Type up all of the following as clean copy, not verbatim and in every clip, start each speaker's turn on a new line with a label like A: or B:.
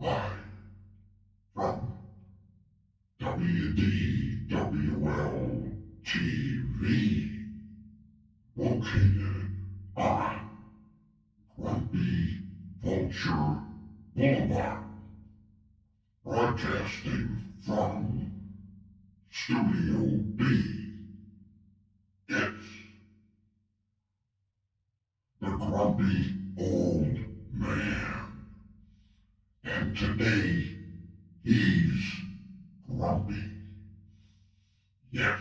A: Live from WDWL TV, located on Grumpy Vulture Boulevard, broadcasting from Studio B. It's the Grumpy Old Man, and today he's grumpy. Yes.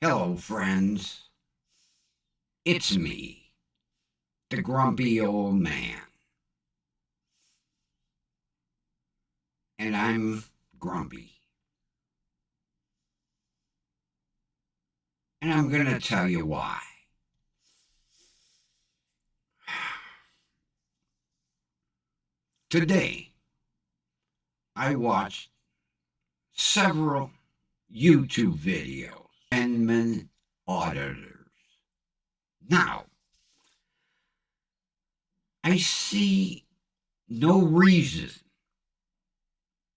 B: Hello, friends. It's me, the grumpy old man. And I'm grumpy. And I'm going to tell you why. Today, I watched several YouTube videos and auditors. Now, I see no reason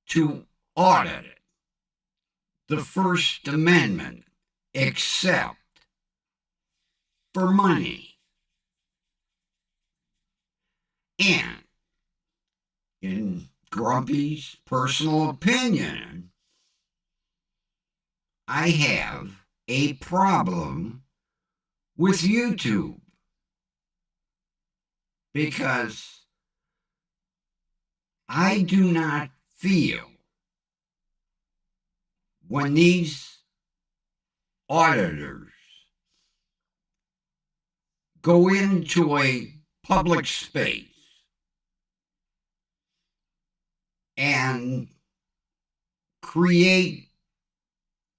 B: to audit the First Amendment except for money. And in Grumpy's personal opinion, I have a problem with YouTube because I do not feel when these auditors go into a public space and create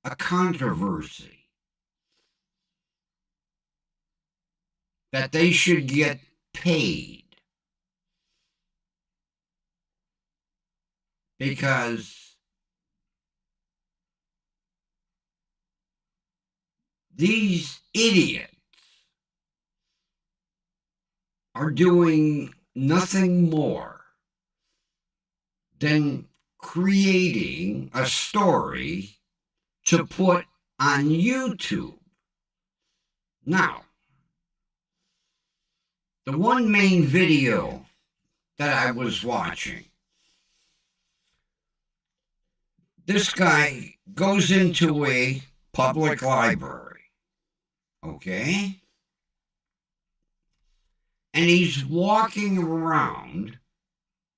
B: a controversy that they should get paid, because these idiots are doing nothing more than creating a story to put on YouTube. Now, the one main video that I was watching, this guy goes into a public library, okay? And he's walking around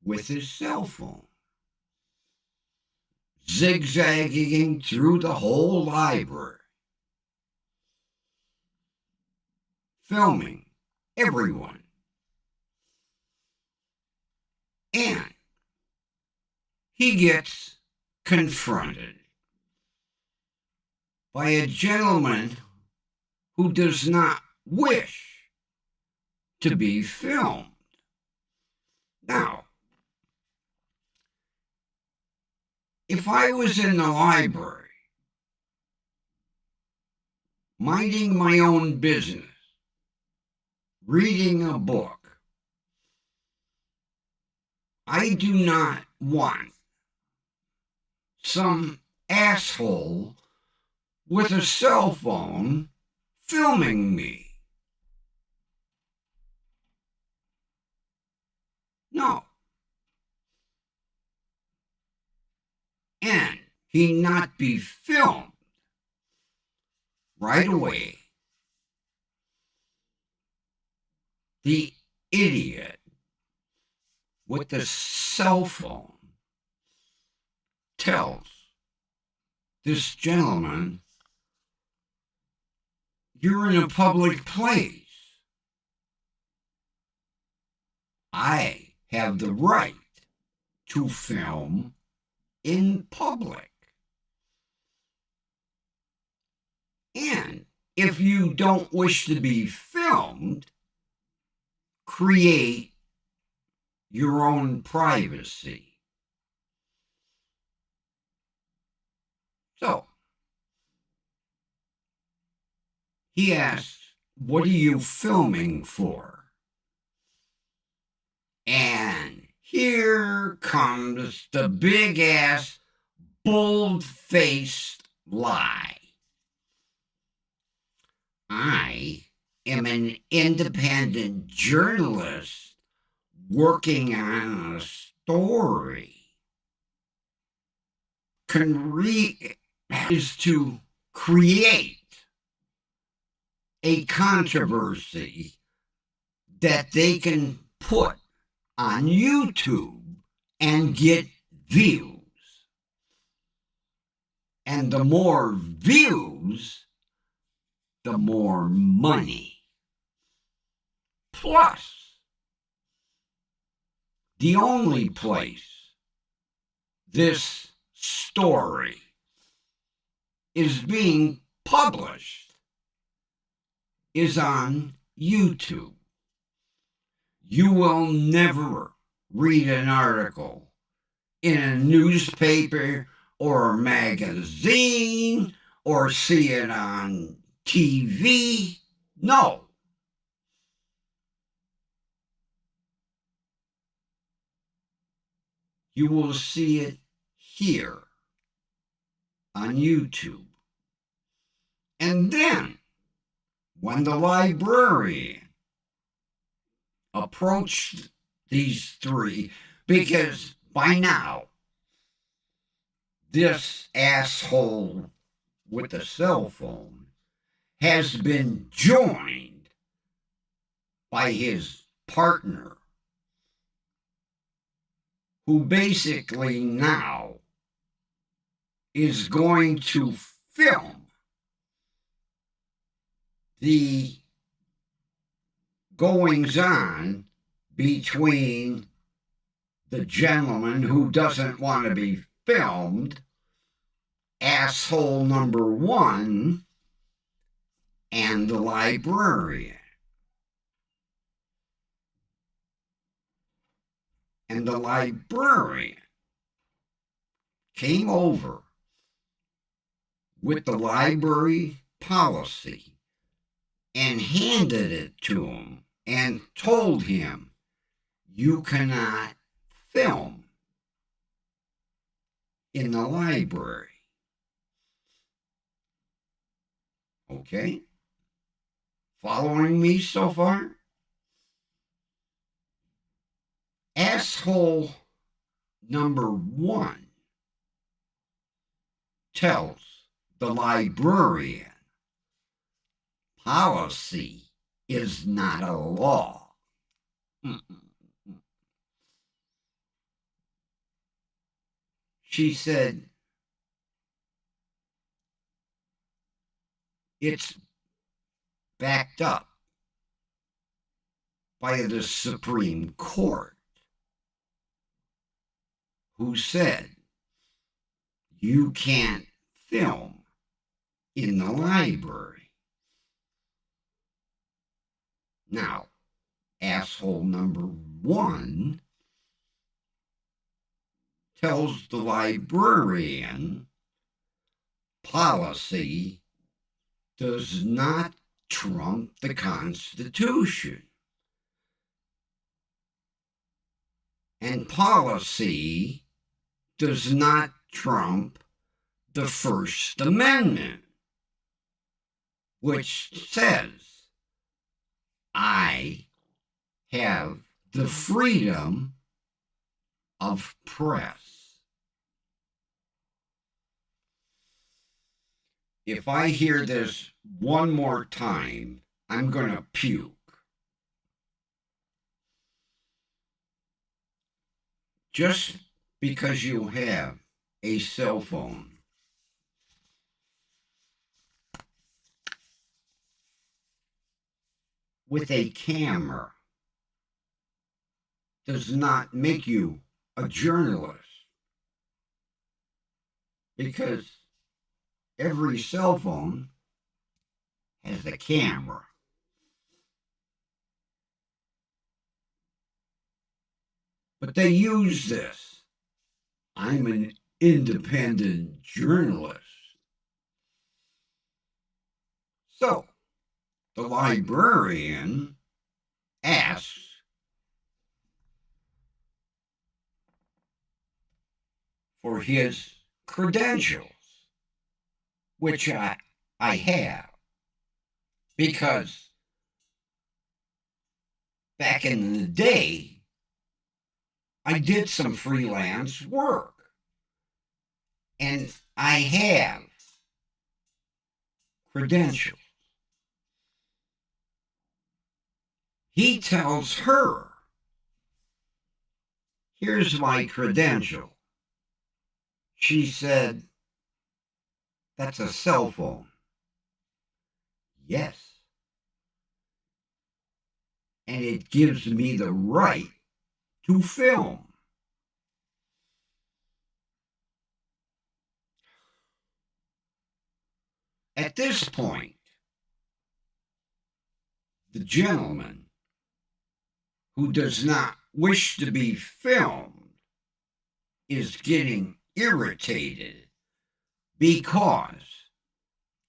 B: with his cell phone, zigzagging through the whole library, filming everyone. And he gets confronted by a gentleman who does not wish to be filmed. Now, if I was in the library, minding my own business, reading a book, I do not want some asshole with a cell phone filming me. No. And he not be filmed right away. The idiot with the cell phone tells this gentleman, "You're in a public place. I have the right to film in public. And if you don't wish to be filmed, create your own privacy." So He asked, "What are you filming for?" And here comes the big-ass, bold-faced lie. I am an independent journalist working on a story. Is to create a controversy that they can put on YouTube and get views. And the more views, the more money. Plus, the only place this story is being published is on YouTube. You will never read an article in a newspaper or a magazine or see it on TV. No. You will see it here on YouTube. And then, when the librarian approached these three, because by now, this asshole with the cell phone has been joined by his partner, who basically now is going to film the goings-on between the gentleman who doesn't want to be filmed, asshole number one, and the librarian. And the librarian came over with the library policy and handed it to him and told him, "You cannot film in the library." Okay? Following me so far? Asshole number one tells the librarian, policy is not a law. She said, it's backed up by the Supreme Court, who said you can't film in the library. Now, asshole number one tells the librarian policy does not trump the Constitution. And policy does not trump the First Amendment, which says I have the freedom of press. If I hear this one more time, I'm going to puke. Just because you have a cell phone with a camera does not make you a journalist, because every cell phone has a camera. But they use this. I'm an independent journalist. So, the librarian asks for his credentials, which I have, because back in the day, I did some freelance work, and I have credentials. He tells her, "Here's my credential." She said, "That's a cell phone." "Yes. And it gives me the right to film." At this point, the gentleman, who does not wish to be filmed, is getting irritated because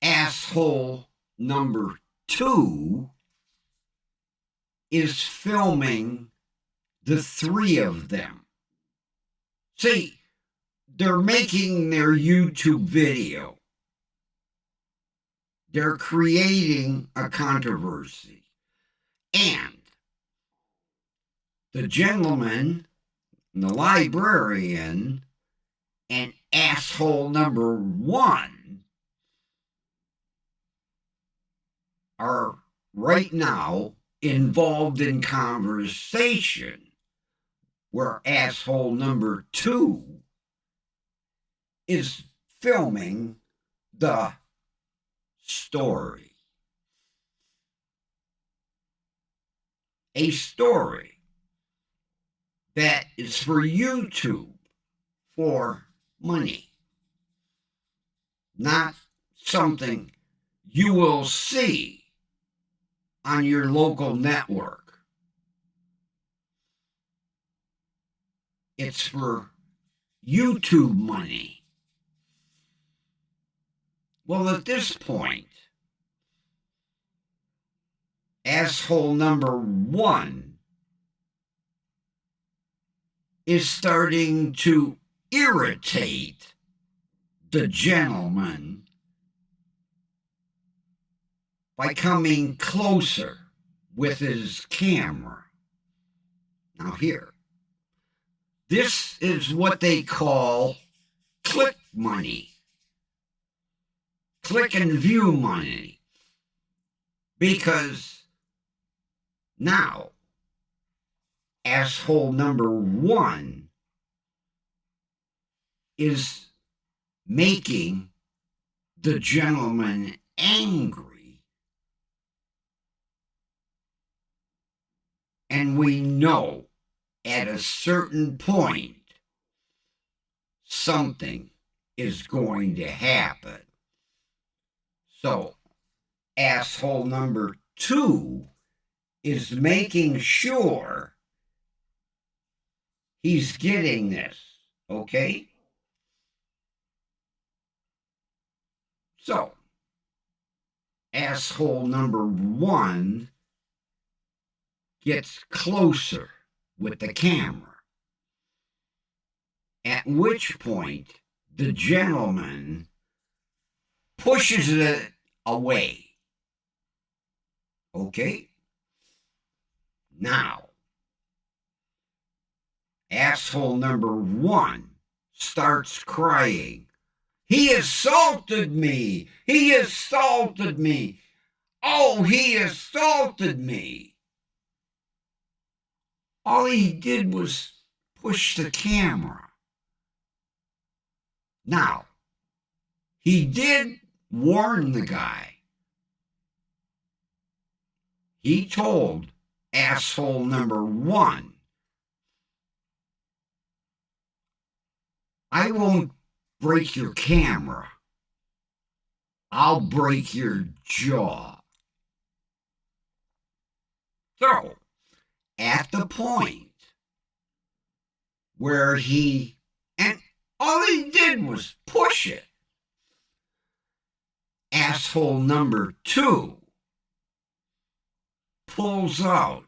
B: asshole number 2 is filming the 3 of them. See, they're making their YouTube video. They're creating a controversy. And the gentleman, the librarian, and asshole number 1 are right now involved in conversation where asshole number 2 is filming the story. A story that is for YouTube for money, not something you will see on your local network. It's for YouTube money. Well, at this point, asshole number 1 is starting to irritate the gentleman by coming closer with his camera. Now here, this is what they call click money. Click and view money. Because now, asshole number 1 is making the gentleman angry. And we know at a certain point something is going to happen. So, asshole number 2 is making sure he's getting this, okay? So, asshole number 1 gets closer with the camera, at which point the gentleman pushes it away. Okay? Now, asshole number 1 starts crying. "He assaulted me! He assaulted me! Oh, he assaulted me!" All he did was push the camera. Now, he did warn the guy. He told asshole number 1, "I won't break your camera. I'll break your jaw." So, at the point where and all he did was push it, asshole number 2 pulls out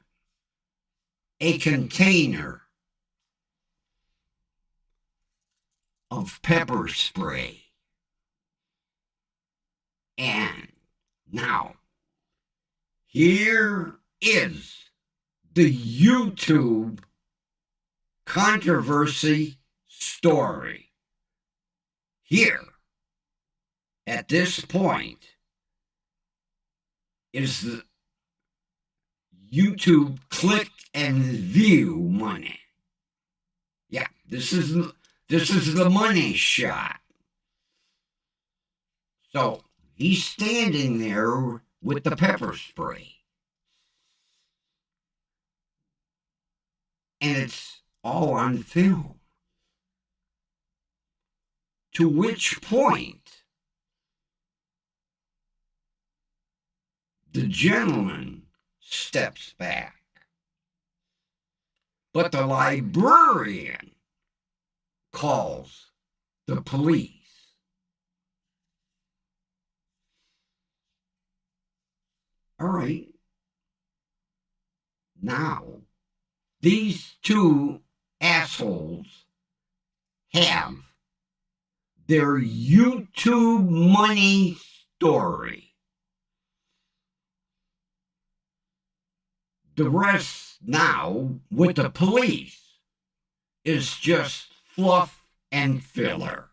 B: a container of pepper spray. And now, here is the YouTube controversy story. Here, at this point, is the YouTube click and view money. Yeah, this is the money shot. So he's standing there with the pepper spray. And it's all on film. To which point the gentleman steps back. But the librarian calls the police. All right. Now, these two assholes have their YouTube money story. The rest now, with the police, is just fluff and filler.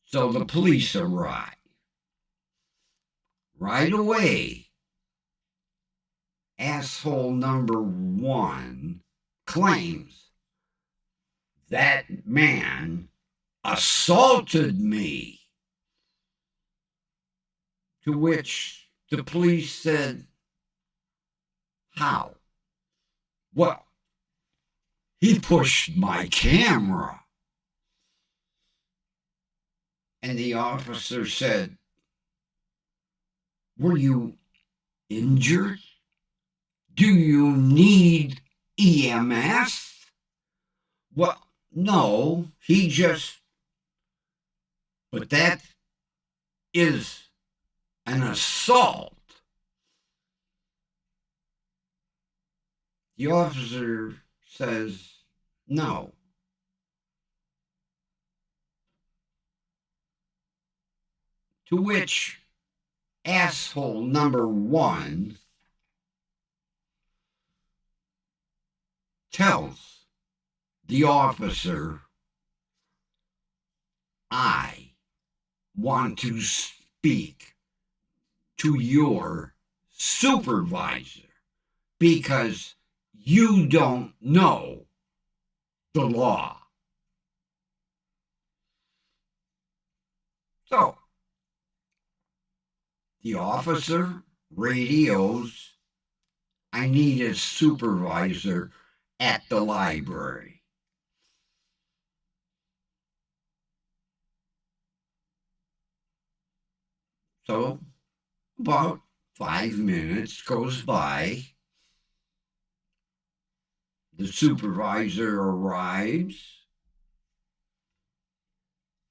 B: So the police arrive. Right away, asshole number one claims that man assaulted me. To which the police said, how? Well, he pushed my camera. And the officer said, were you injured? Do you need EMS? Well, no, but that is an assault. The officer says, no. To which asshole number one tells the officer, I want to speak to your supervisor because you don't know the law. So, the officer radios, I need a supervisor at the library. So, about 5 minutes goes by. The supervisor arrives,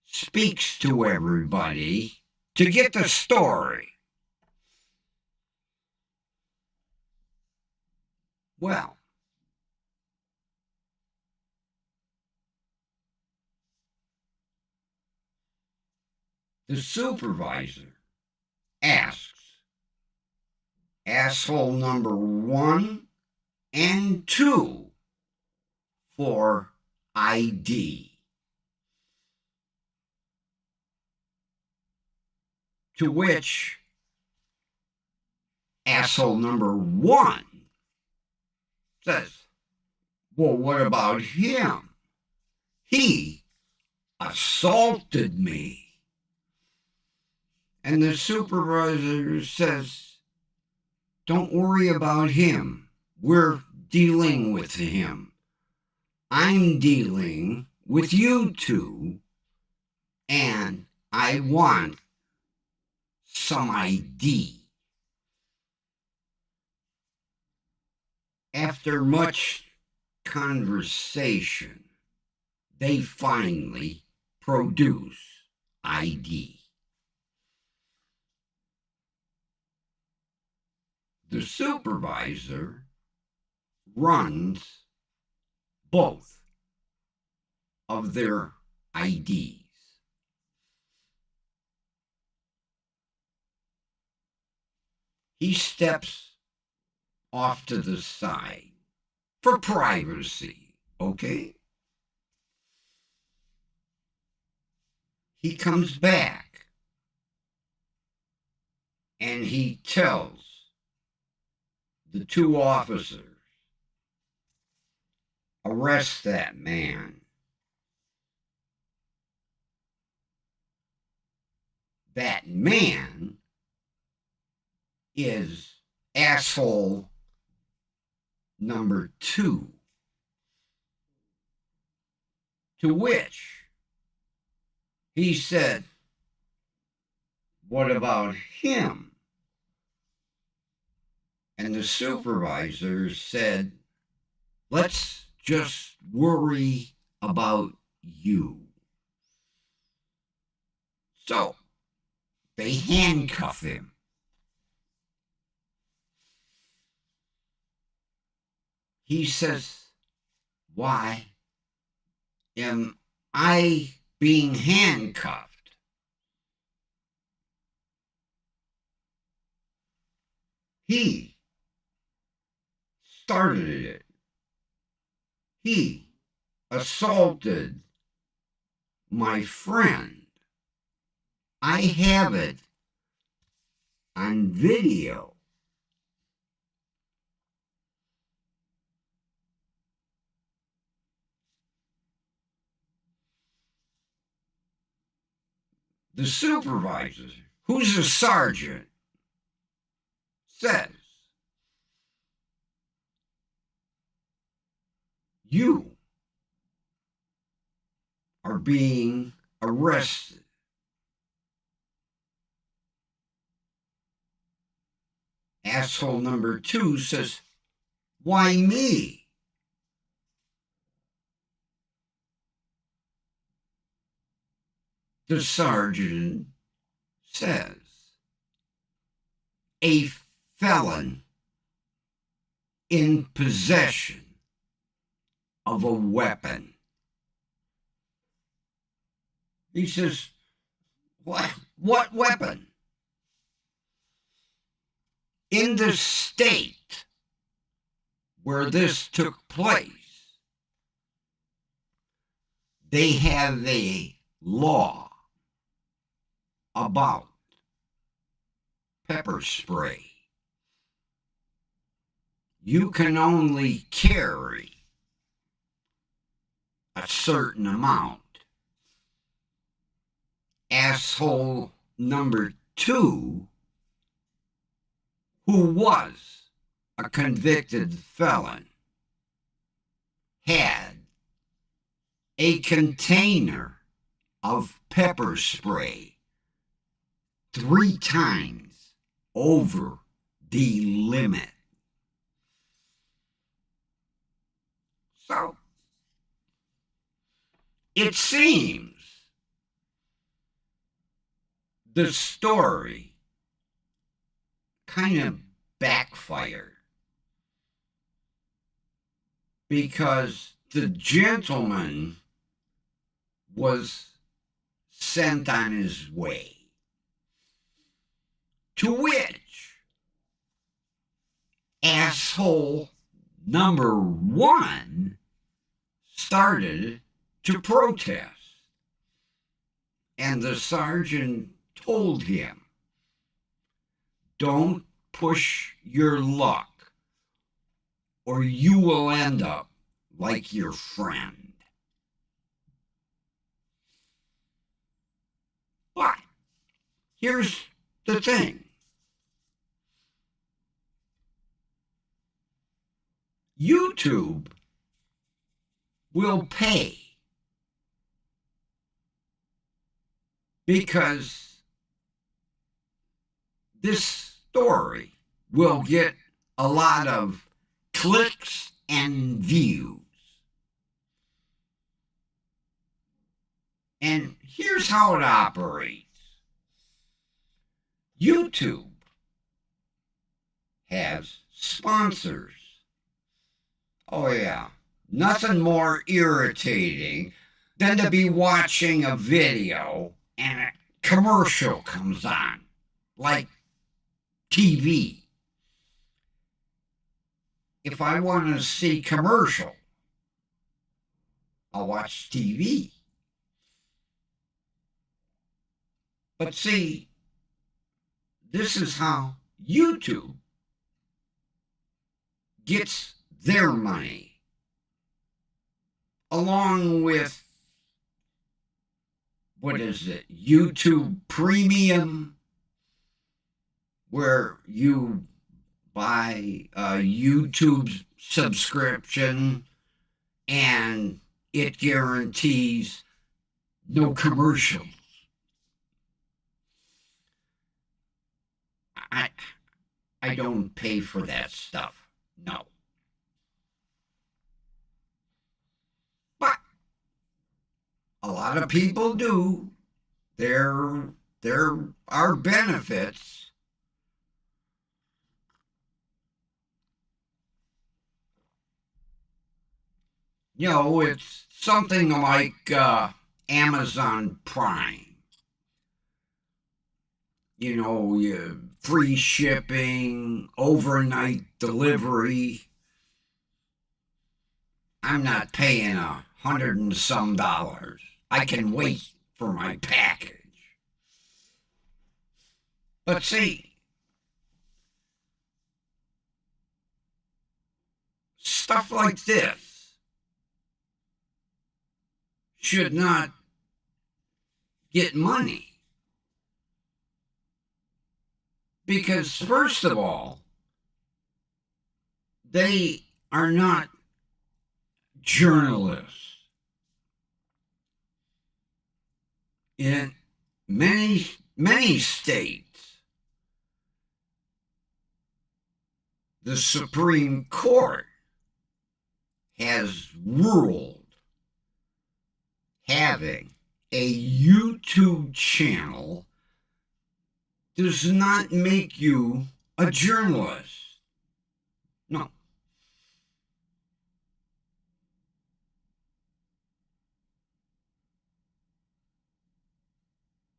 B: speaks to everybody to get the story. Well, the supervisor asks asshole number one and two for ID. To which asshole number one says, well, what about him? He assaulted me. And the supervisor says, don't worry about him. We're dealing with him. I'm dealing with you two, and I want some ID. After much conversation, they finally produce ID. the supervisor runs both of their IDs. He steps off to the side for privacy, okay? He comes back and he tells the two officers, arrest that man. That man is asshole number 2. To which he said, what about him? And the supervisor said, let's just worry about you. So they handcuff him. He says, why am I being handcuffed? He started it. He assaulted my friend. I have it on video. The supervisor, who's a sergeant, says, you are being arrested. Asshole number 2 says, why me? The sergeant says, a felon in possession of a weapon. He says, what weapon? In the state where this took place, they have a law about pepper spray. You can only carry a certain amount. Asshole number 2, who was a convicted felon, had a container of pepper spray 3 times over the limit. So, it seems the story kind of backfired because the gentleman was sent on his way, to which asshole number 1 started to protest. And the sergeant told him, don't push your luck or you will end up like your friend. But here's the thing. YouTube will pay because this story will get a lot of clicks and views. And here's how it operates. YouTube has sponsors. Oh, yeah. Nothing more irritating than to be watching a video and a commercial comes on, like TV. If I want to see commercial, I'll watch TV. But see, this is how YouTube gets their money, along with, what is it, YouTube Premium, where you buy a YouTube subscription and it guarantees no commercials. I don't pay for that stuff. No. But a lot of people do. There are benefits. You know, it's something like Amazon Prime. You know, free shipping, overnight delivery. I'm not paying $100 and some. I can wait for my package. But see, stuff like this should not get money. Because, first of all, they are not journalists. In many states, the Supreme Court has ruled having a YouTube channel does not make you a journalist. No.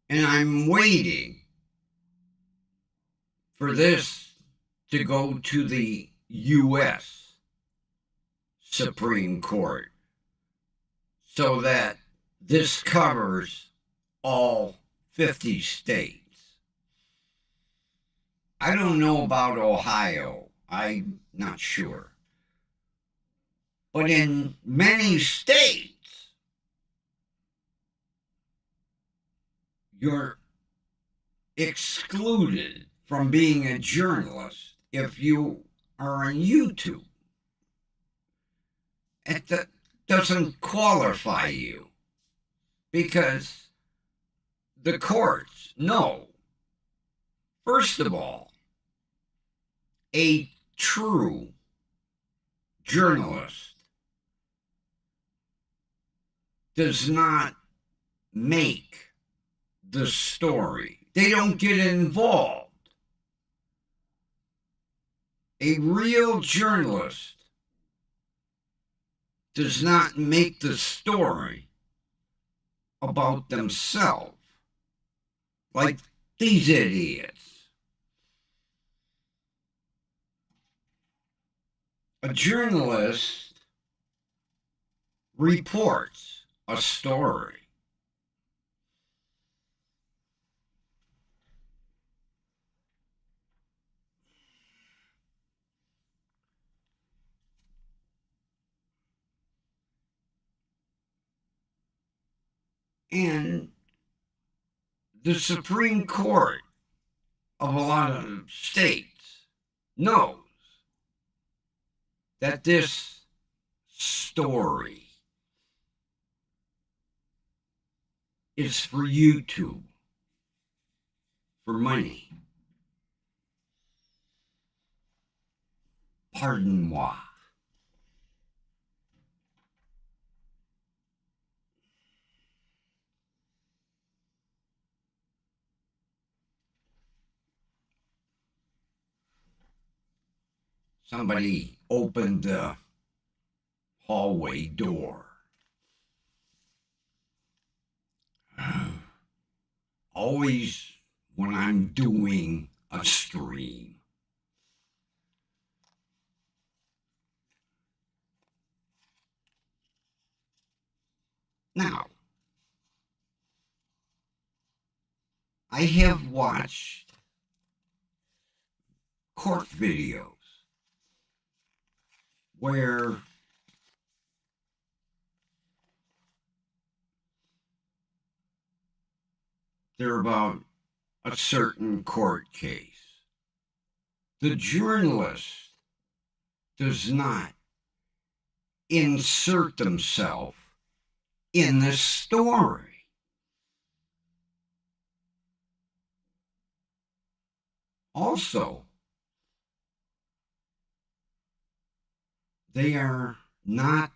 B: And I'm waiting for this to go to the U.S. Supreme Court so that this covers all 50 states. I don't know about Ohio. I'm not sure. But in many states, you're excluded from being a journalist if you are on YouTube. It doesn't qualify you because the courts know, first of all, a true journalist does not make the story. They don't get involved. A real journalist does not make the story about themselves, like these idiots. A journalist reports a story. And the Supreme Court of a lot of states knows that this story is for YouTube, for money. Pardon moi. somebody opened the hallway door. Always when I'm doing a stream. Now, I have watched court videos where they're about a certain court case. The journalist does not insert themselves in the story. Also, they are not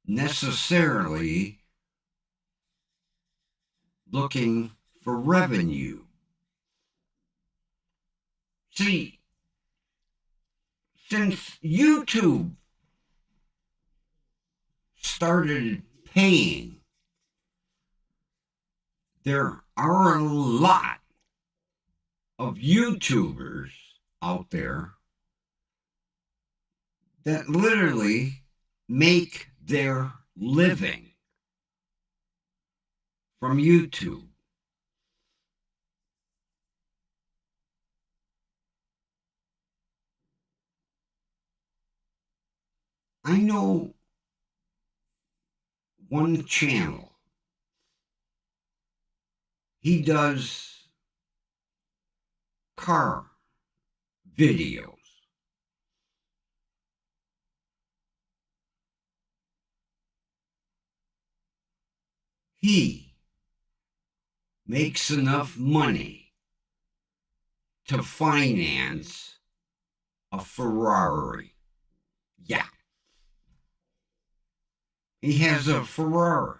B: necessarily looking for revenue. See, since YouTube started paying, there are a lot of YouTubers out there that literally make their living from YouTube. I know one channel. He does car videos. He makes enough money to finance a Ferrari. Yeah. He has a Ferrari.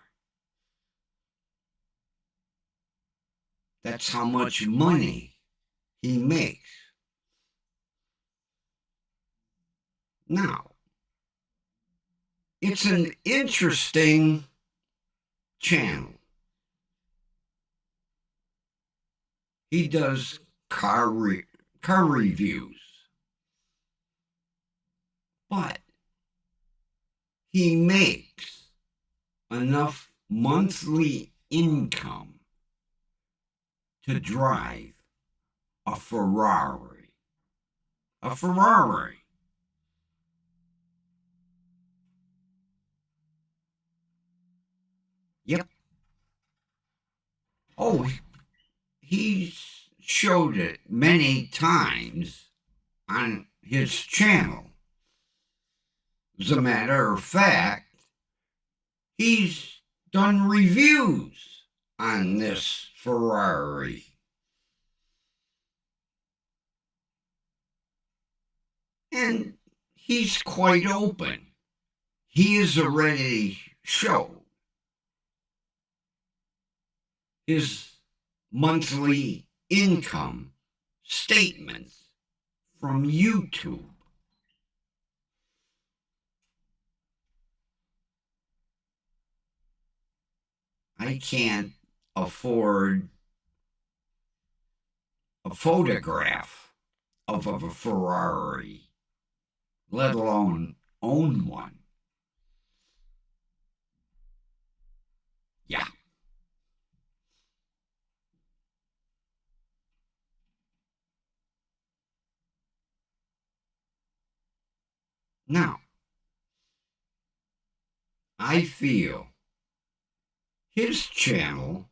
B: That's how much money he makes. Now, it's an interesting channel. He does car reviews. But he makes enough monthly income to drive a Ferrari. A Ferrari. Yep. Oh, he's showed it many times on his channel. As a matter of fact, he's done reviews on this Ferrari. And he's quite open. He has already showed his monthly income statements from YouTube. I can't afford a photograph of a Ferrari, let alone own one. Yeah. Now, I feel his channel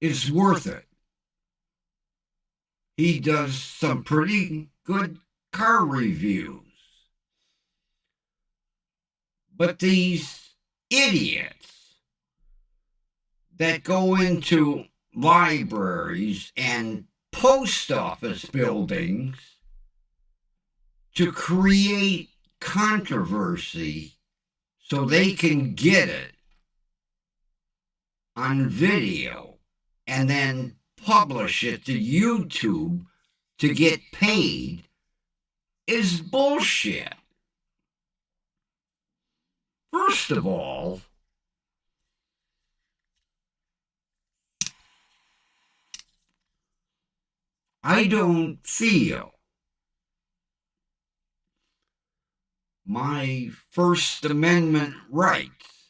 B: is worth it. He does some pretty good car reviews. But these idiots that go into libraries and post office buildings to create controversy so they can get it on video and then publish it to YouTube to get paid is bullshit. First of all, I don't feel my First Amendment rights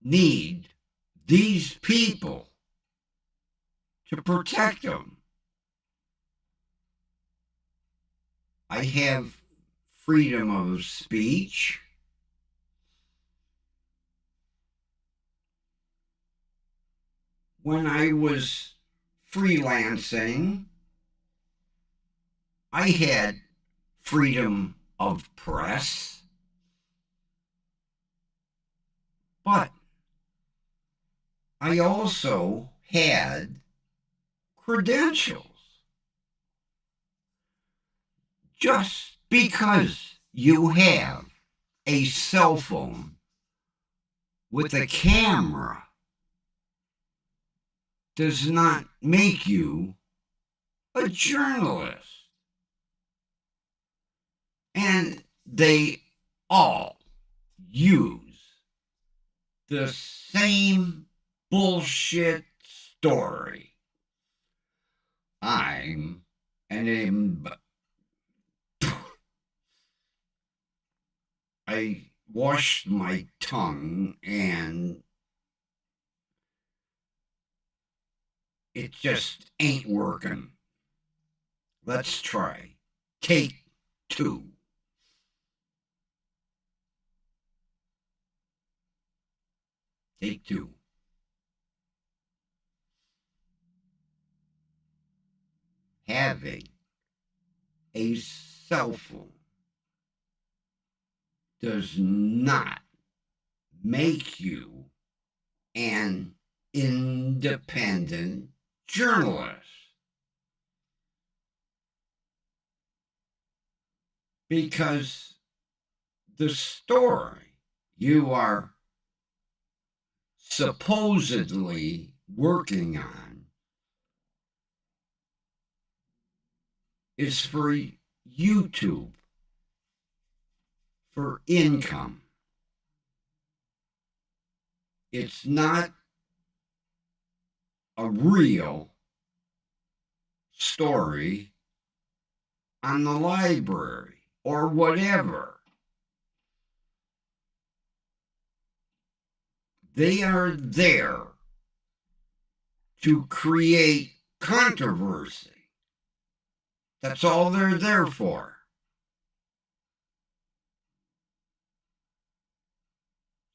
B: need these people to protect them. I have freedom of speech. When I was freelancing, I had freedom of press, but I also had credentials. Just because you have a cell phone with a camera does not make you a journalist. And they all use the same bullshit story. I'm I washed my tongue and it just ain't working. Let's try. Take 2. Take 2. Having a cell phone does not make you an independent journalist. Because the story you are supposedly working on is for YouTube, for income. It's not a real story on the library or whatever. They are there to create controversy. That's all they're there for.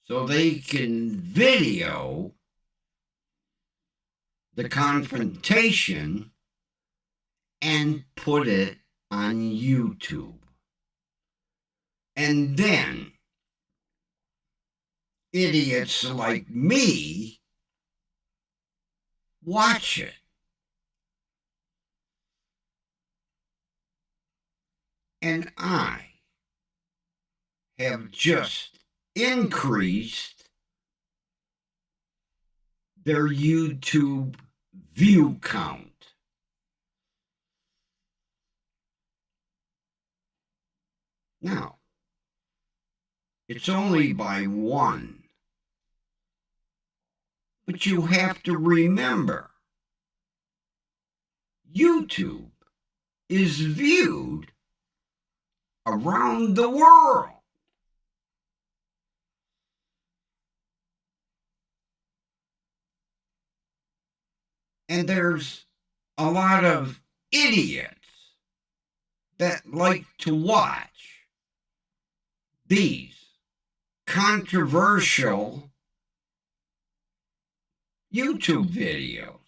B: So they can video the confrontation and put it on YouTube. And then idiots like me watch it. And I have just increased their YouTube view count. Now, it's only by 1. But you have to remember, YouTube is viewed around the world. And there's a lot of idiots that like to watch these controversial YouTube videos.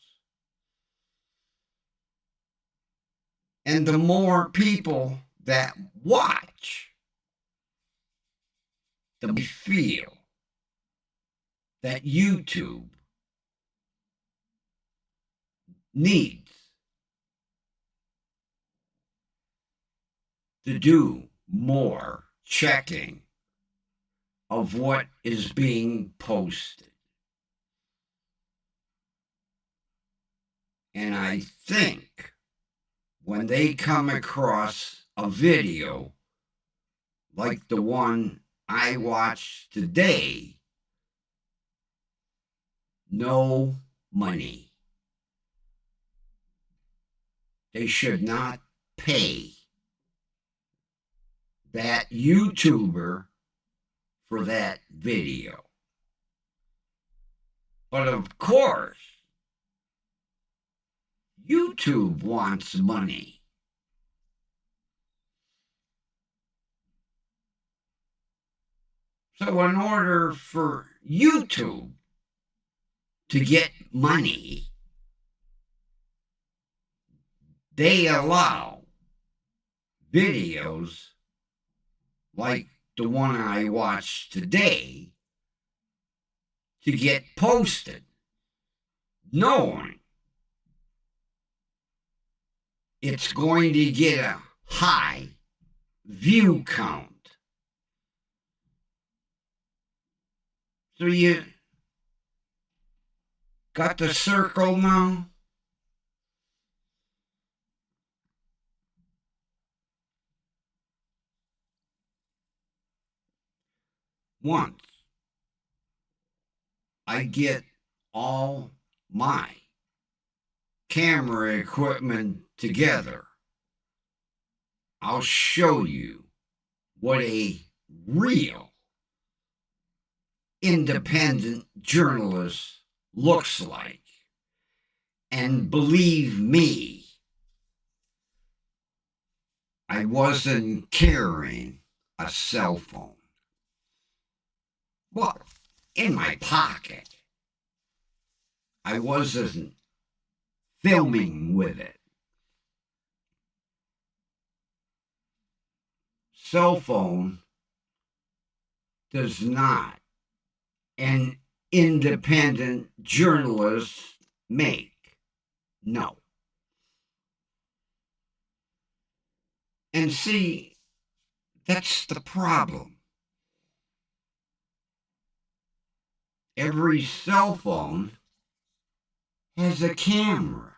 B: And the more people that watch, the more they feel that YouTube needs to do more checking of what is being posted. And I think when they come across a video like the one I watched today, no money. They should not pay that YouTuber for that video. But of course, YouTube wants money. So in order for YouTube to get money, they allow videos like the one I watched today to get posted, knowing it's going to get a high view count. So you got the circle now? Once I get all my camera equipment together, I'll show you what a real independent journalist looks like. And believe me, I wasn't carrying a cell phone. Well, in my pocket. I wasn't filming with it. Cell phone does not an independent journalist make. No. And see, that's the problem. Every cell phone has a camera.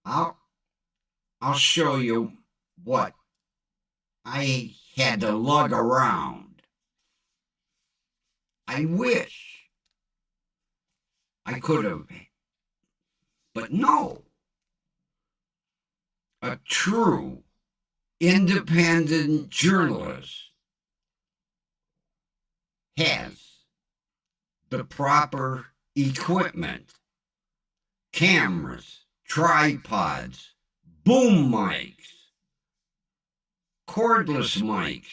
B: I'll show you what I had to lug around. I wish I could have, but no. A true independent journalist has the proper equipment, cameras, tripods, boom mics, cordless mics.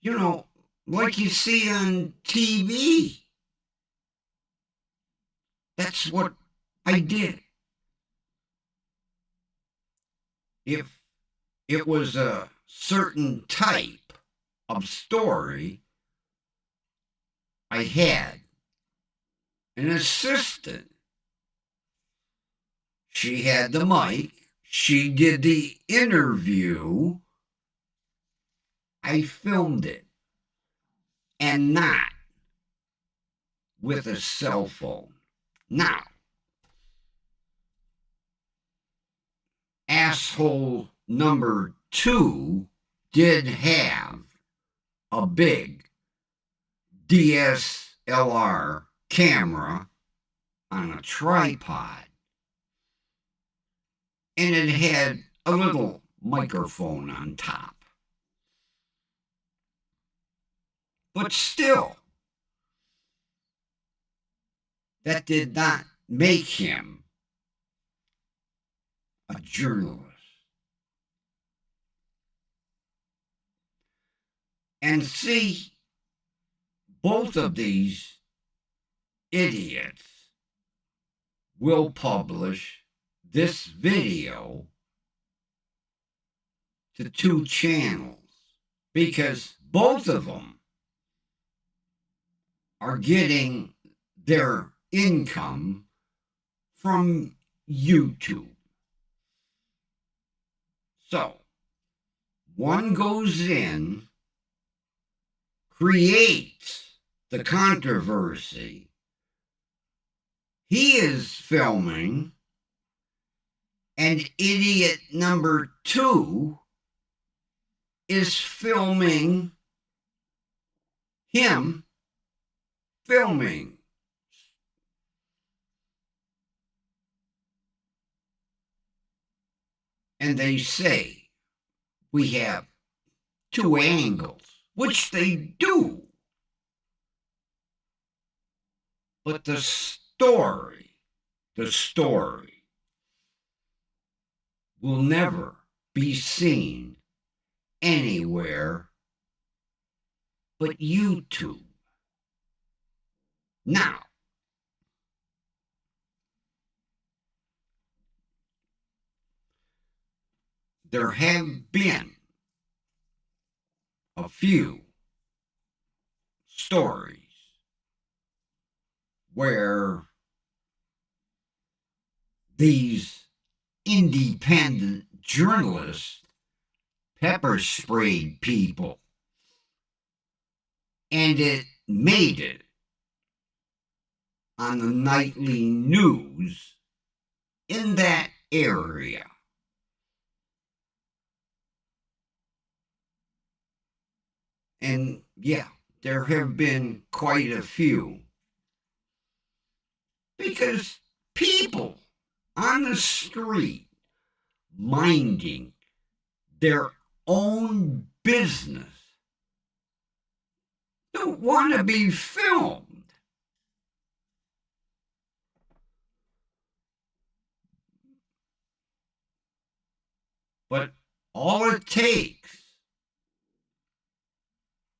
B: You know, like you see on TV. That's what I did. If it was a certain type of story, I had an assistant. She had the mic. She did the interview. I filmed it. And not with a cell phone. Now, asshole number 2 did have a big DSLR camera on a tripod, and it had a little microphone on top. But still, that did not make him a journalist. And see, both of these idiots will publish this video to 2 channels because both of them are getting their income from YouTube. So, one goes in, creates the controversy. he is filming, and idiot number 2 is filming him filming. And they say we have 2 angles, which they do. But the story will never be seen anywhere but YouTube. Now, there have been a few stories where these independent journalists pepper sprayed people, and it made it on the nightly news in that area. And yeah, there have been quite a few. Because people on the street minding their own business don't want to be filmed. But all it takes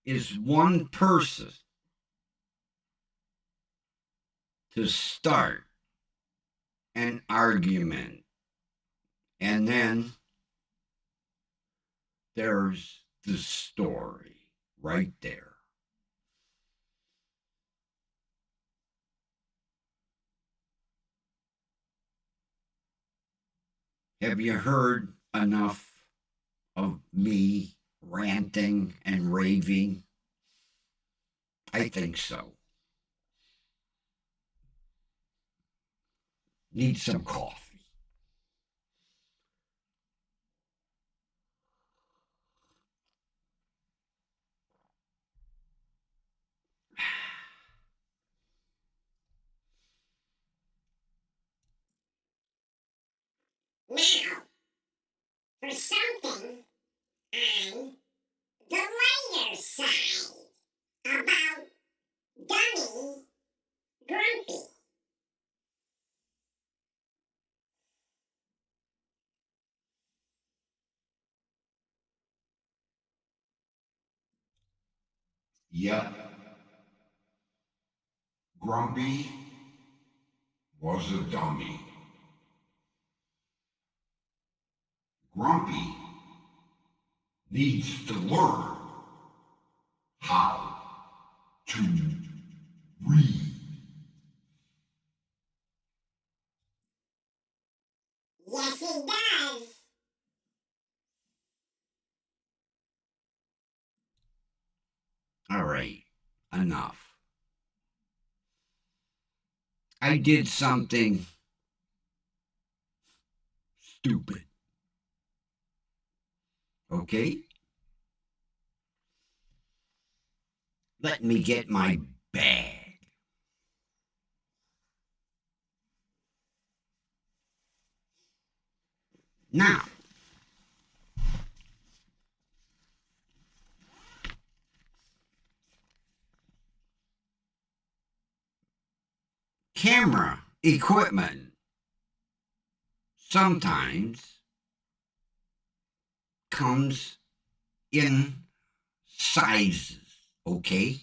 B: is one person to start an argument, and then there's the story right there. Have you heard enough of me ranting and raving? I think so. Need some coffee.
C: Now, for something on the lighter side about Dummy Grumpy.
A: Yep. Grumpy was a dummy. Grumpy needs to learn how to read.
C: Yes, he does.
B: All right, enough. I did something stupid. Okay? Let me get my bag. Now, camera equipment sometimes comes in sizes, okay?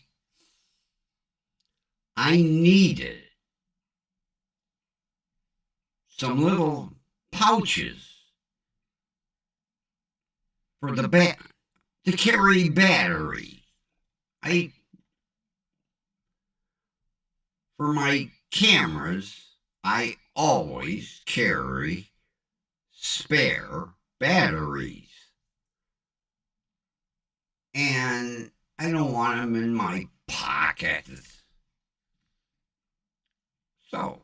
B: I needed some little pouches for the to carry battery. For my cameras, I always carry spare batteries. And I don't want them in my pocket. So,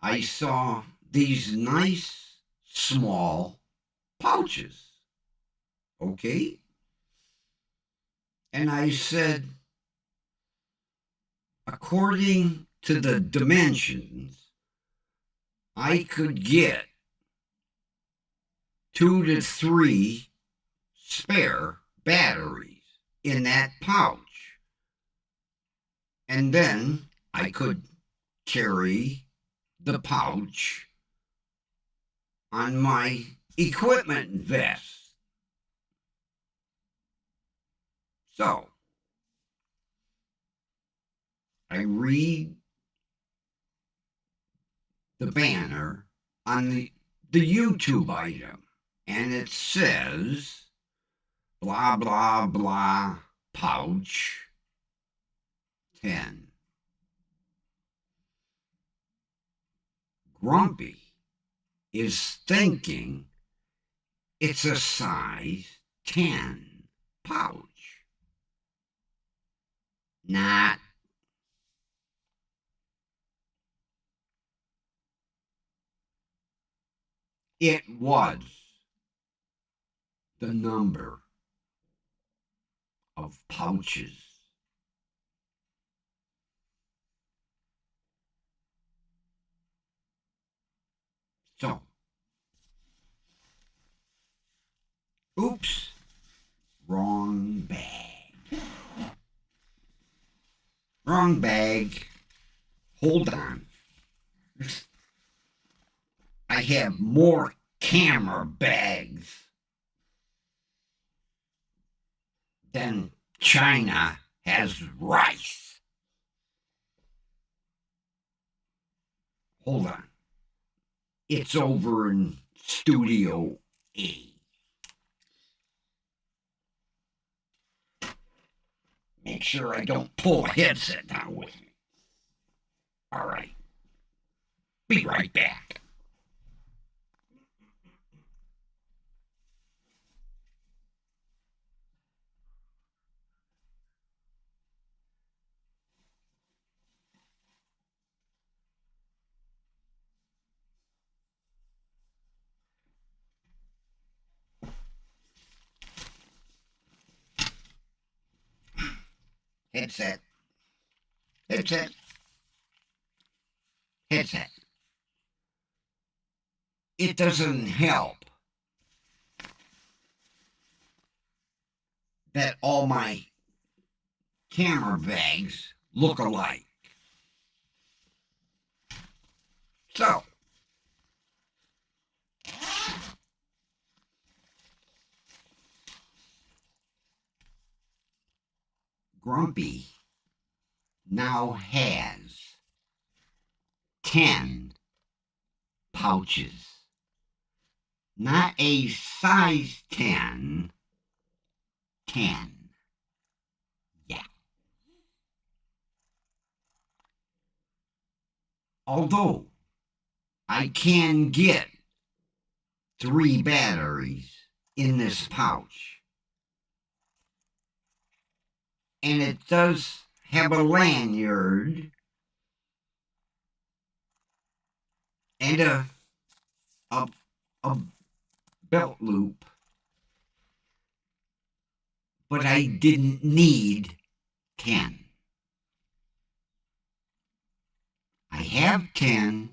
B: I saw these nice small pouches. Okay? And I said, according to the dimensions, I could get 2 to 3 spare batteries in that pouch. And then I could carry the pouch on my equipment vest. So, I read the banner on the YouTube item, and it says, blah, blah, blah, pouch 10. Grumpy is thinking it's a size 10 pouch. Not. It was the number of pouches. So, oops, wrong bag. Wrong bag. Hold on. I have more camera bags than China has rice. Hold on. It's over in Studio A. Make sure I don't pull a headset down with me. All right. Be right back. Headset. Headset. Headset. It doesn't help that all my camera bags look alike. So, Grumpy now has 10 pouches. Not a size 10, 10. Yeah. Although I can get 3 batteries in this pouch. And it does have a lanyard and a belt loop. But I didn't need 10. I have 10.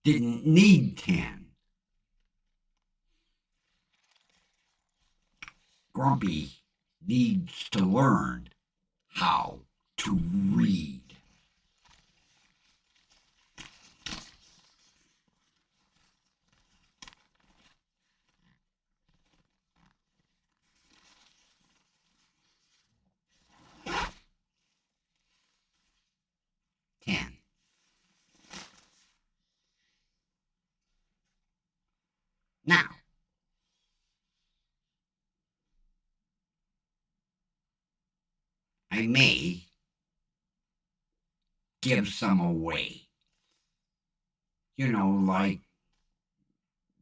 B: Didn't need 10. Grumpy needs to learn how to read. Now, I may give some away. You know, like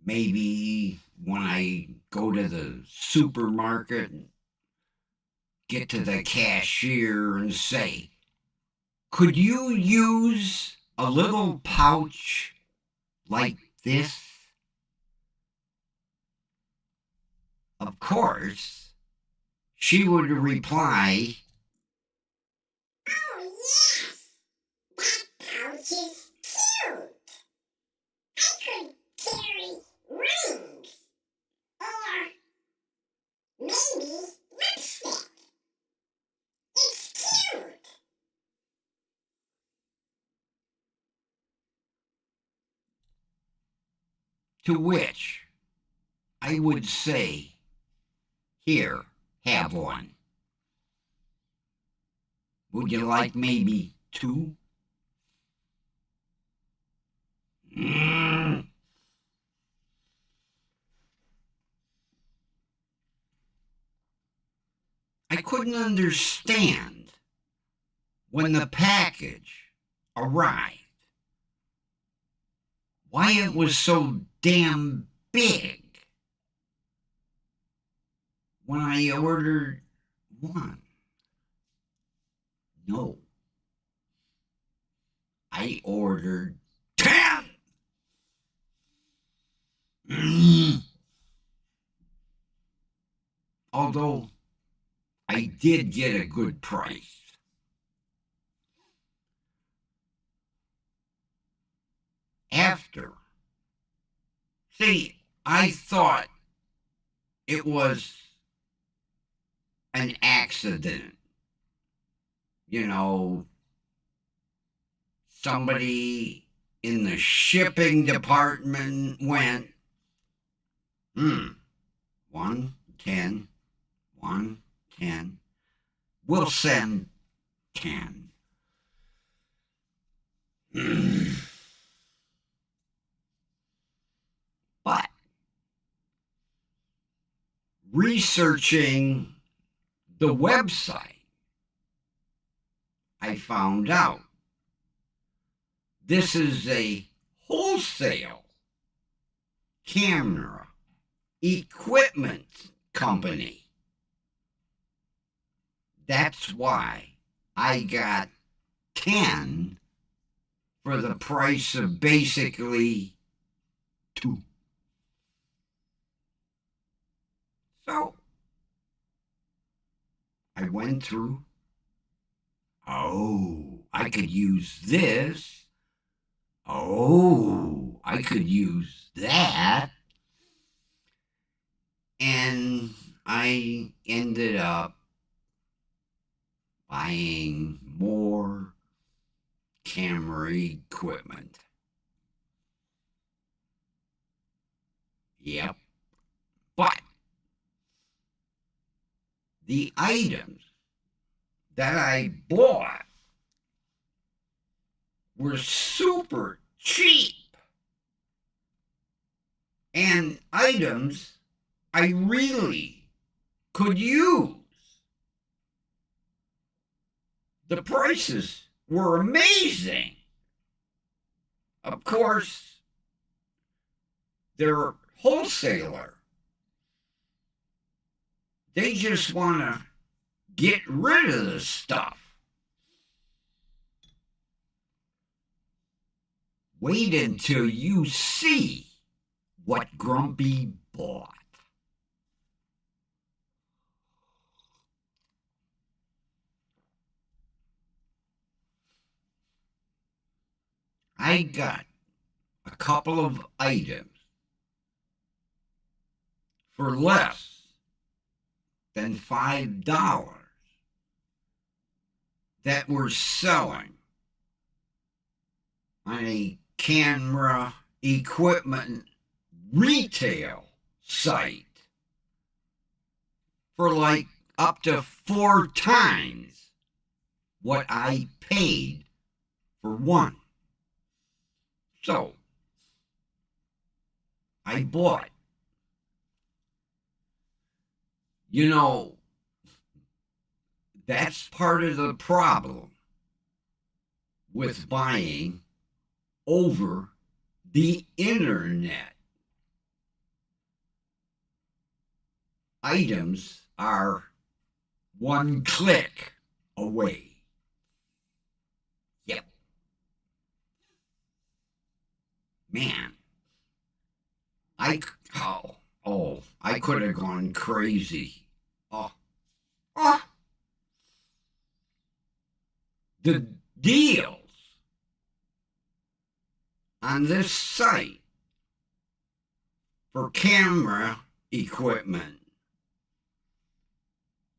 B: maybe when I go to the supermarket and get to the cashier and say, Could you use a little pouch like this? Of course, she would reply,
C: Oh, yes! That pouch is cute! I could carry rings. Or maybe lipstick. It's cute!
B: to which I would say, here, have one. Would you like maybe two? Mm. I couldn't understand when the package arrived why it was so damn big when I ordered one. No, I ordered 10. Although I did get a good price. After, see, I thought it was an accident. You know, somebody in the shipping department went, 110, 110. We'll send 10. But researching the website, I found out this is a wholesale camera equipment company. That's why I got 10 for the price of basically 2. So I went through. Oh, I could use this. Oh, I could use that. And I ended up buying more camera equipment. Yep. But the items that I bought were super cheap. And items I really could use. The prices were amazing. Of course, they're wholesaler. They just want to get rid of the stuff. Wait until you see what Grumpy bought. I got a couple of items for less than $5 that were selling on a camera equipment retail site for like up to 4 times what I paid for one. So I bought. You know, that's part of the problem with buying over the internet. Items are one click away. Man, I, I could have gone crazy. Oh, oh, the deals on this site for camera equipment,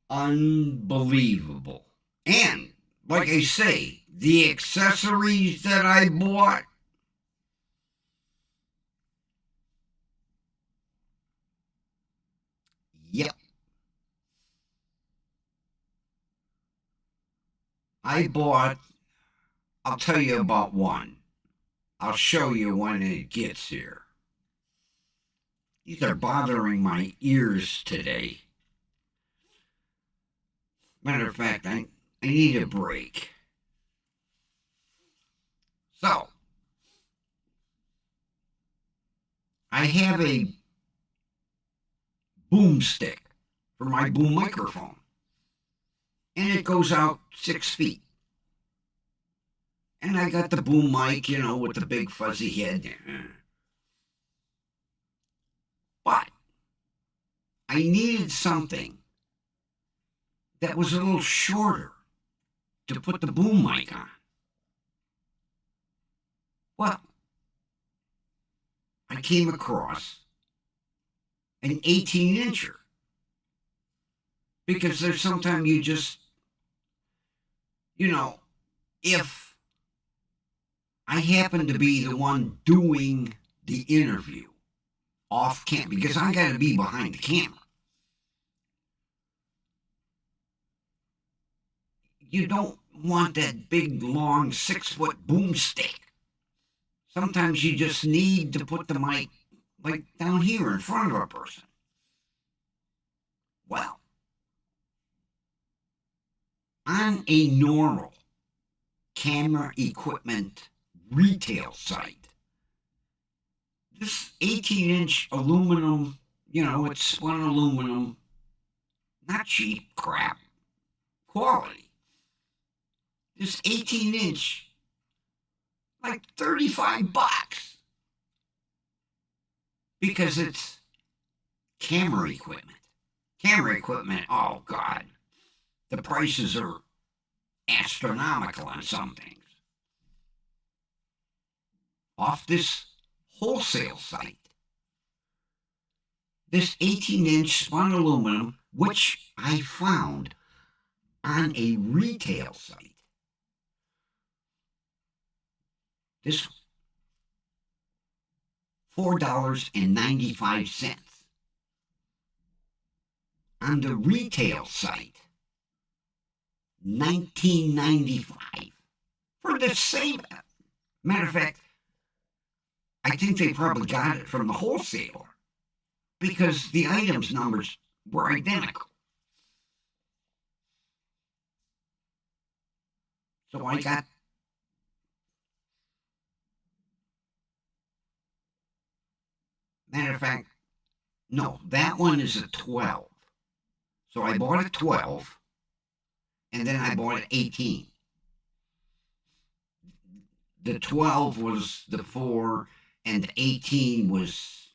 B: unbelievable. And like I say, the accessories that I bought, yep. I'll tell you about one. I'll show you when it gets here. These are bothering my ears today. Matter of fact, I need a break. So, I have a boom stick for my boom microphone. And it goes out 6 feet. And I got the boom mic, with the big fuzzy head. But I needed something that was a little shorter to put the boom mic on. Well, I came across an 18-incher. Because there's sometimes you just, if I happen to be the one doing the interview off camera, because I got to be behind the camera. You don't want that big, long, 6-foot boomstick. Sometimes you just need to put the mic like down here in front of a person. Well, on a normal camera equipment retail site, this 18-inch aluminum, it's spun aluminum, not cheap crap, quality. This 18-inch, like $35. Because it's camera equipment. Camera equipment, oh God. The prices are astronomical on some things. Off this wholesale site, this 18-inch spun aluminum, which I found on a retail site, this $4.95. On the retail site, $19.95 for the same. Matter of fact, I think they probably got it from the wholesaler because the items numbers were identical. So I got matter of fact, no, that one is a 12. So I bought a 12 and then I bought an 18. The 12 was the 4 and the 18 was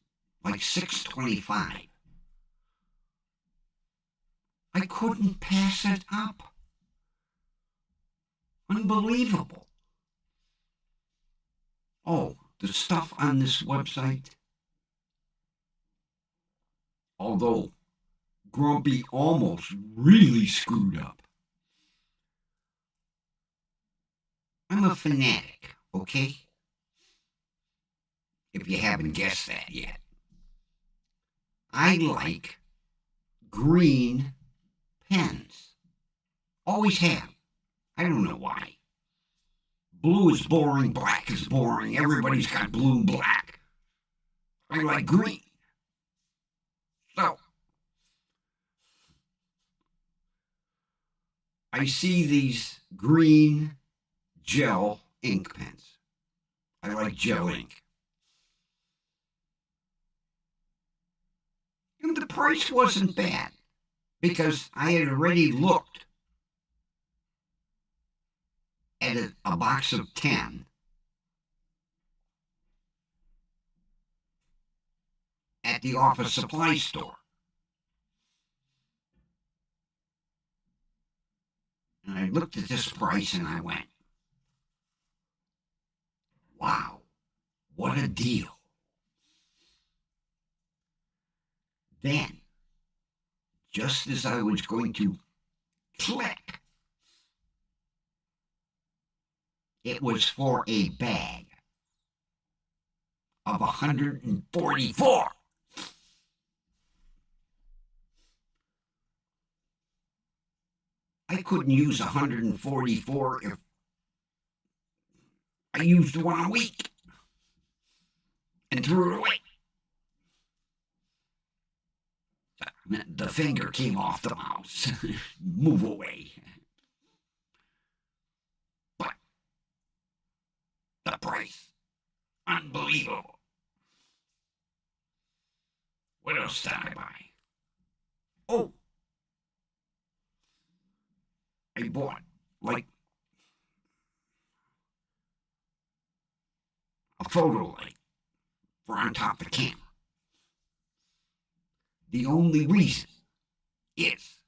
B: like $6.25. I couldn't pass it up. Unbelievable. Oh, the stuff on this website, although Grumpy almost really screwed up. I'm a fanatic, okay? If you haven't guessed that yet. I like green pens. Always have. I don't know why. Blue is boring, black is boring. Everybody's got blue and black. I like green. So, I see these green gel ink pens. I like gel ink. And the price wasn't bad because I had already looked at a box of 10 at the office supply store. And I looked at this price and I went, wow, what a deal. Then, just as I was going to click, it was for a bag of 144. I couldn't use 144 if I used one a week and threw it away. The finger came off the mouse. Move away. But the price, unbelievable. What else did I buy? Oh, I bought like a photo light for on top of the camera. The only reason is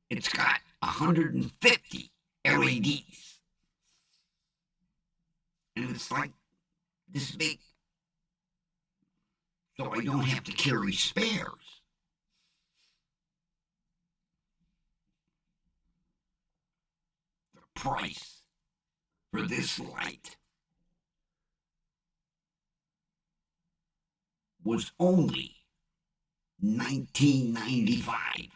B: it's got 150 LEDs. And it's like this big. So I don't have to carry spares. The price for this light was only $19.95.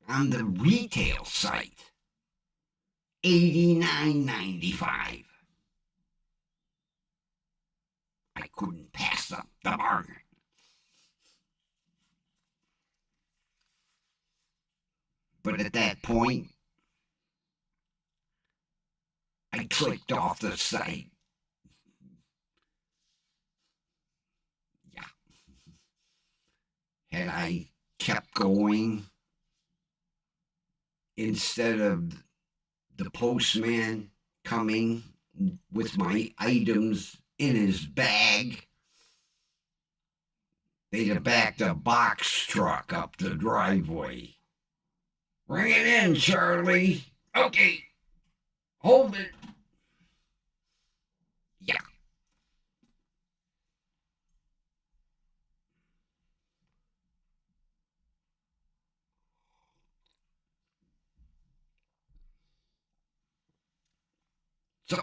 B: On the retail site, $89.95. I couldn't pass up the bargain. But at that point, I clicked off the site. Yeah. Had I kept going, instead of the postman coming with my items in his bag, they'd have backed a box truck up the driveway. Bring it in, Charlie. Okay. Hold it. Yeah. So,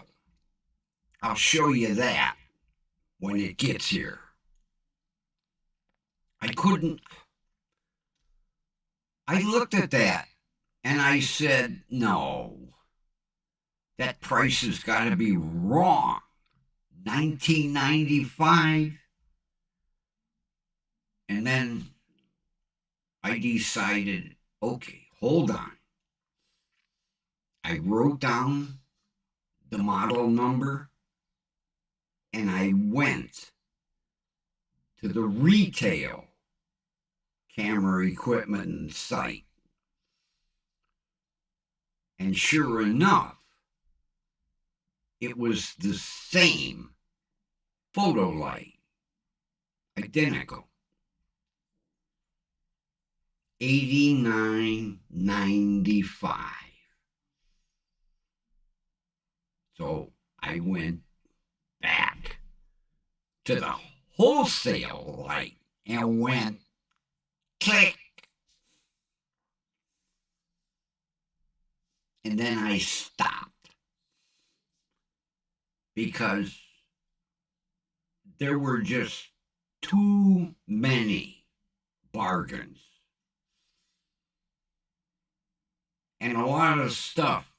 B: I'll show you that when it gets here. I looked at that and I said, no, that price has got to be wrong. $19.95. And then I decided, okay, hold on. I wrote down the model number and I went to the retail camera equipment site. And sure enough, it was the same photo light, identical. $89.95. So I went back to the wholesale light and went click. And then I stopped because there were just too many bargains. And a lot of stuff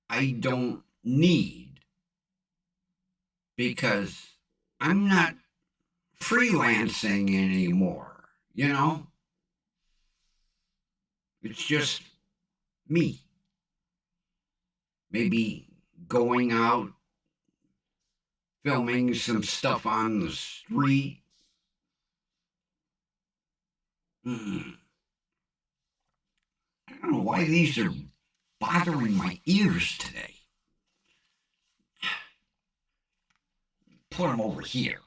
B: I don't need because I'm not freelancing anymore, you know? It's just me. Maybe going out, filming some stuff on the street. I don't know why these are bothering my ears today. put them over here.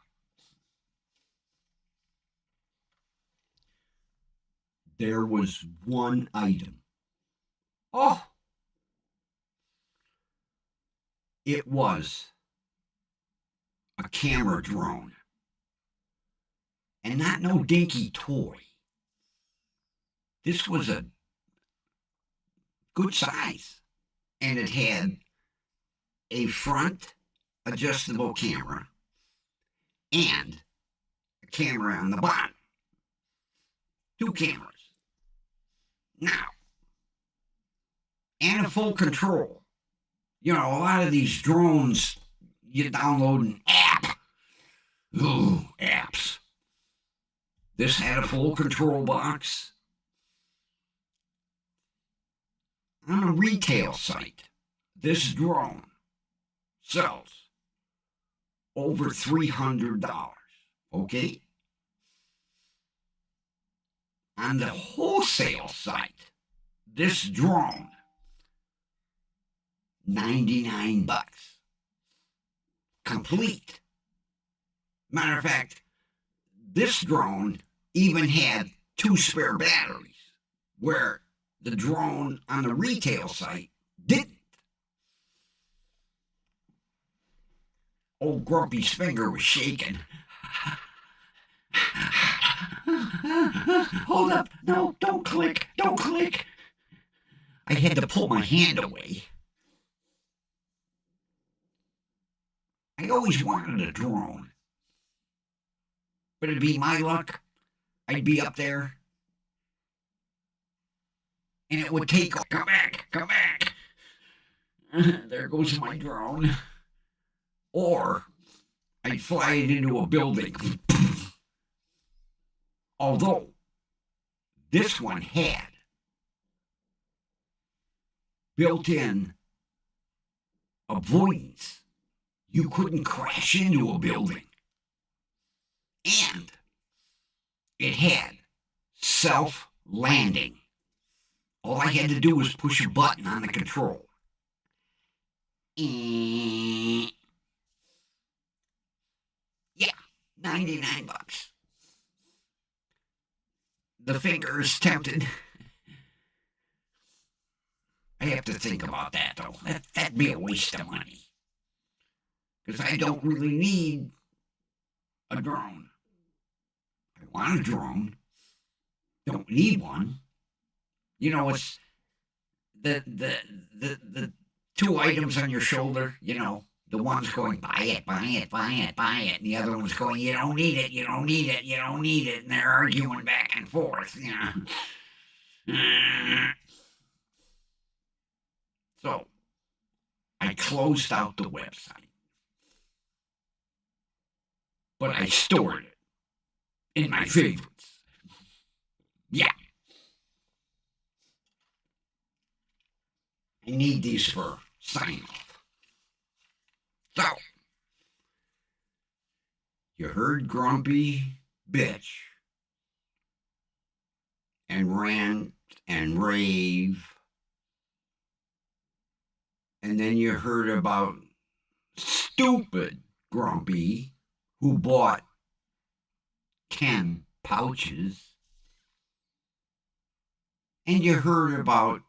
B: There was one item. Oh! It was a camera drone. And not no dinky toy. This was a good size. And it had a front adjustable camera and a camera on the bottom. 2 cameras. Now, and a full control. You know, a lot of these drones, you download an app. Ooh, apps. This had a full control box. On a retail site, this drone sells over $300. Okay? On the wholesale site, this drone, $99. Complete. Matter of fact, this drone even had 2 spare batteries, where the drone on the retail site didn't. Old Grumpy's finger was shaking. Hold up. No, don't click. Don't click. I had to pull my hand away. I always wanted a drone. But it'd be my luck. I'd be up there. And it would take off. Come back. Come back. There goes my drone. Or I'd fly it into a building. Although, this one had built-in avoidance. You couldn't crash into a building. And it had self-landing. All I had to do was push a button on the control. Yeah, $99. The finger is tempted. I have to think about that, though. That'd be a waste of money. Because I don't really need a drone. I want a drone. Don't need one. You know, it's the 2 items on your shoulder, you know. The one's going, buy it, buy it, buy it, buy it. And the other one's going, you don't need it, you don't need it, you don't need it. And they're arguing back and forth, you know. So, I closed out the website. But I stored it in my favorites. Yeah. I need these for sign-off. So, you heard Grumpy bitch and rant and rave, and then you heard about stupid Grumpy who bought 10 pouches, and you heard about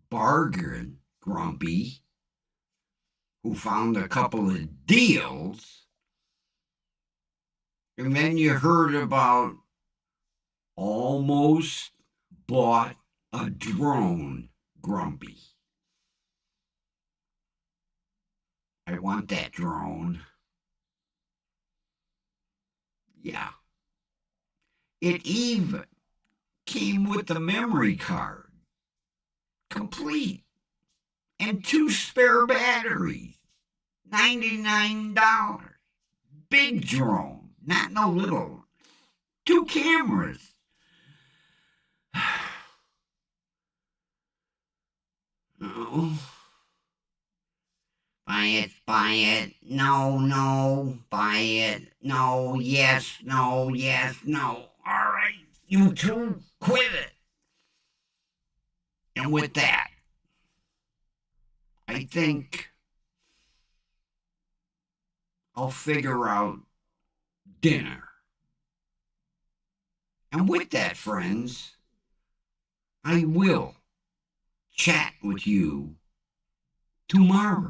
B: bargain Grumpy who found a couple of deals, and then you heard about almost bought a drone Grumpy. I want that drone. Yeah. It even came with the memory card. Complete. And 2 spare batteries. $99. Big drone. Not no little. 2 cameras. Oh. Buy it, buy it. No, no. Buy it. No, yes, no, yes, no. All right, you 2, quit it. And with that, I think I'll figure out dinner. And with that, friends, I will chat with you tomorrow.